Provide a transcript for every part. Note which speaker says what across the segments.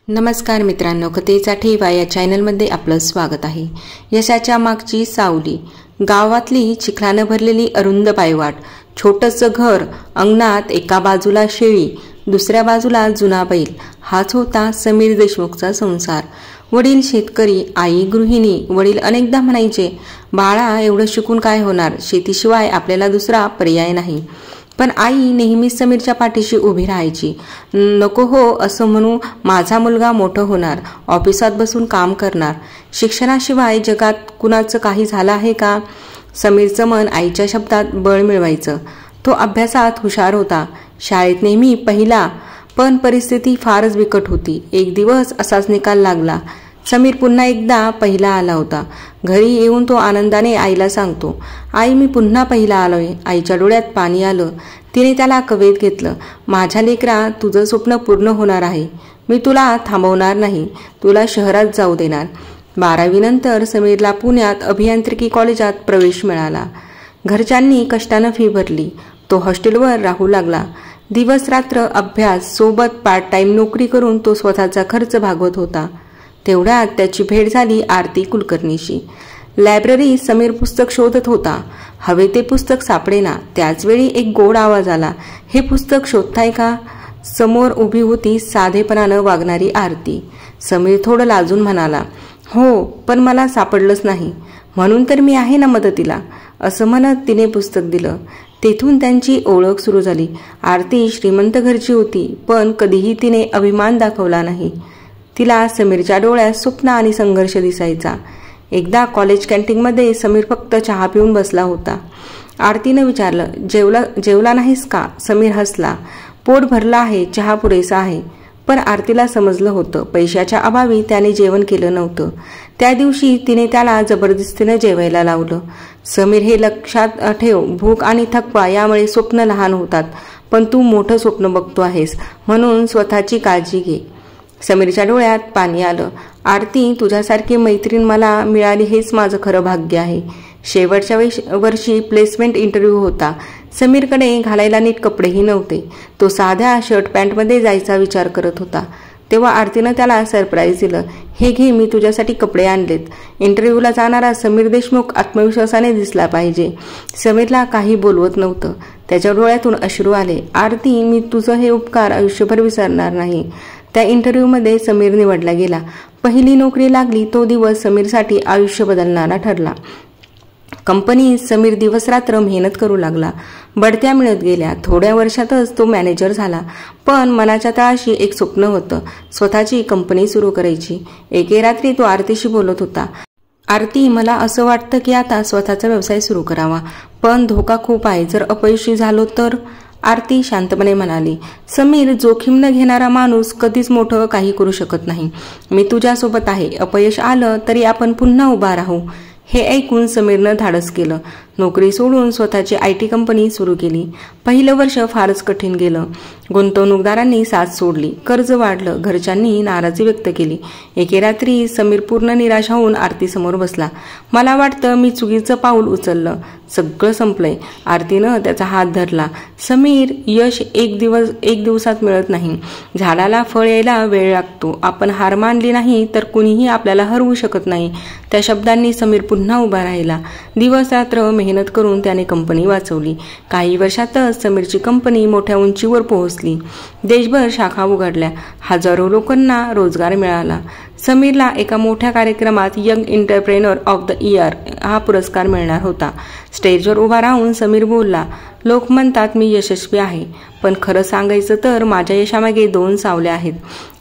Speaker 1: नमस्कार मित्रांनो, कथेचा ठेवा या चॅनलमध्ये आपलं स्वागत आहे. यशाच्या मागची सावली. गावातली चिखलानं भरलेली अरुंद पायवाट, छोटंसं घर, अंगणात एका बाजूला शेळी, दुसऱ्या बाजूला जुना बैल. हाच होता समीर देशमुखचा संसार. वडील शेतकरी, आई गृहिणी. वडील अनेकदा म्हणायचे, बाळा एवढं शिकून काय होणार, शेतीशिवाय आपल्याला दुसरा पर्याय नाही. पण आई नेहमी समीरच्या पाठीशी उभी राहायची. नको हो असं म्हणू, माझा मुलगा मोठं होणार, ऑफिसात बसून काम करणार, शिक्षणाशिवाय जगात कुणाचं काही झालं आहे का. समीरचं मन आईच्या शब्दात बळ मिळवायचं. तो अभ्यासात हुशार होता, शाळेत नेहमी पहिला. पण परिस्थिती फारच बिकट होती. एक दिवस असाच निकाल लागला. समीर पुन्हा एकदा पहिला आला होता. घरी येऊन तो आनंदाने आईला सांगतो, आई मी पुन्हा पहिला आलोय. आईच्या डोळ्यात पाणी आलं. तिने त्याला कवेत घेतलं. माझ्या लेकरा, तुझं स्वप्न पूर्ण होणार आहे. मी तुला थांबवणार नाही, तुला शहरात जाऊ देणार. 12वी नंतर समीरला पुण्यात अभियांत्रिकी कॉलेजात प्रवेश मिळाला. घरच्यांनी कष्टानं फी भरली. तो हॉस्टेलवर राहू लागला. दिवस रात्र अभ्यास सोबत पार्ट टाइम नोकरी करून तो स्वतःचा खर्च भागवत होता. तेवढ्यात त्याची भेट झाली आरती कुलकर्णीशी. लायब्ररी समीर पुस्तक शोधत होता. हवे ते पुस्तक सापडेना. त्याचवेळी एक गोड आवाज आला, हे पुस्तक शोधताय का. समोर उभी होती साधेपणानं वागणारी आरती. समीर थोडं लाजून म्हणाला, हो पण मला सापडलंच नाही, म्हणून तर मी आहे ना मदतीला. असं म्हणत तिने पुस्तक दिलं. तेथून त्यांची ओळख सुरू झाली. आरती श्रीमंत घरची होती, पण कधीही तिने अभिमान दाखवला नाही. तिला समीरच्या डोळ्यात स्वप्न आणि संघर्ष दिसायचा. एकदा कॉलेज कॅन्टीनमध्ये समीर फक्त चहा पिऊन बसला होता. आरतीनं विचारलं, जेवला नाहीस का. समीर हसला, पोट भरलं आहे, चहा पुरेसा आहे. पण आरतीला समजलं होतं, पैशाच्या अभावी त्याने जेवण केलं नव्हतं. त्या दिवशी तिने त्याला जबरदस्तीनं जेवायला लावलं. समीर, हे लक्षात ठेव, भूक आणि थकवा यामुळे स्वप्न लहान होतात, पण तू मोठं स्वप्न बघतो आहेस, म्हणून स्वतःची काळजी घे. समीरच्या डोळ्यात पाणी आलं. आरती, तुझ्यासारखी मैत्रीण मला मिळाली हेच माझं खरं भाग्य आहे. शेवटच्या वर्षी प्लेसमेंट इंटरव्ह्यू होता. समीरकडे घालायला नीट कपडेही नव्हते. तो साध्या शर्ट पॅन्टमध्ये जायचा विचार करत होता. तेव्हा आरतीनं त्याला सरप्राईज दिलं, हे घे, मी तुझ्यासाठी कपडे आणलेत. इंटरव्ह्यूला जाणारा समीर देशमुख आत्मविश्वासाने दिसला पाहिजे. समीरला काही बोलवत नव्हतं. त्याच्या डोळ्यातून अश्रू आले. आरती, मी तुझं हे उपकार आयुष्यभर विसरणार नाही. त्या इंटरव्ह्यूमध्ये समीर निवडला गेला. पहिली नोकरी लागली. तो दिवस समीरसाठी आयुष्य बदलणारा ठरला. कंपनीत समीर दिवसरात्र मेहनत करू लागला. बढत्या मिळत गेल्या. थोड्या वर्षातच तो मॅनेजर झाला. पण मनाच्या तळाशी एक स्वप्न होतं, स्वतःची कंपनी सुरू करायची. एके रात्री तो आरतीशी बोलत होता, आरती, मला असं वाटतं की आता स्वतःचा व्यवसाय सुरू करावा, पण धोका खूप आहे. जर अपयशी झालो तर. आरती शांतपणे म्हणाली, समीर, जोखीम न घेणारा माणूस कधीच मोठं काही करू शकत नाही. मी तुझ्यासोबत आहे. अपयश आलं तरी आपण पुन्हा उभा राहू. हे ऐकून समीरनं धाडस केलं. नोकरी सोडून स्वतःची IT कंपनी सुरू केली. पहिलं वर्ष फारच कठीण गेलं. गुंतवणूकदारांनी साथ सोडली. कर्ज वाढलं. घरच्यांनी नाराजी व्यक्त केली. एके रात्री समीर पूर्ण निराश होऊन आरतीसमोर बसला. मला वाटतं मी चुकीचं पाऊल उचललं. सगळं संपलंय. आरतीनं त्याचा हात धरला. समीर, यश एक दिवसात मिळत नाही. झाडाला फळ यायला वेळ लागतो. आपण हार मानली नाही तर कुणीही आपल्याला हरवू शकत नाही. त्या शब्दांनी समीर पुन्हा उभा राहिला. दिवस रात्र मेहनत करून त्याने कंपनी वाचवली. काही वर्षातच समीरची कंपनी मोठ्या उंचीवर पोहोचली. देशभर शाखा उघडल्या. हजारो लोकांना रोजगार मिळाला. समीरला एका मोठ्या कार्यक्रमात young entrepreneur of the year हा पुरस्कार मिळणार होता. स्टेजवर उभा राहून समीर बोलला, लोक म्हणतात मी यशस्वी आहे, पण खरं सांगायचं तर माझ्या यशामागे 2 सावल्या आहेत,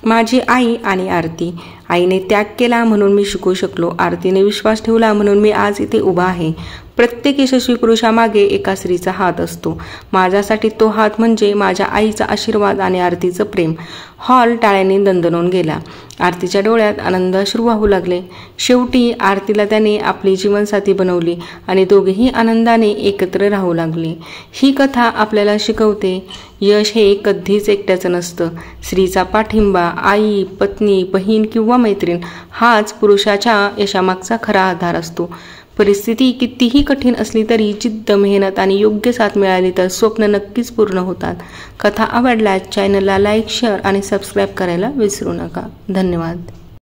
Speaker 1: माझी आई आणि आरती. आईने त्याग केला म्हणून मी शिकू शकलो. आरतीने विश्वास ठेवला म्हणून मी आज इथे उभा आहे. प्रत्येक यशस्वी पुरुषामागे एका स्त्रीचा हात असतो. माझ्यासाठी तो हात म्हणजे माझ्या आईचा आशीर्वाद आणि आरतीचं प्रेम. हॉल टाळ्यांनी दणदणून गेला. आरतीच्या डोळ्यात आनंद अश्रू वाहू लागले. शेवटी आरतीला त्याने आपली जीवनसाथी बनवली आणि दोघेही आनंदाने एकत्र राहू लागले. ही कथा आपल्याला शिकवते, यश हे कधीच एकट्याचं नसतं. स्त्रीचा पाठिंबा, आई, पत्नी, बहीण किंवा मैत्रीण हाच पुरुषाच्या यशामागचा खरा आधार असतो. परिस्थिती कितीही कठीण असली तरी जिद्द, मेहनत आणि योग्य साथ मिळाली तर स्वप्न नक्कीच पूर्ण होतात. कथा आवडल्यास चॅनलला लाईक, शेअर आणि सबस्क्राईब करायला विसरू नका. धन्यवाद.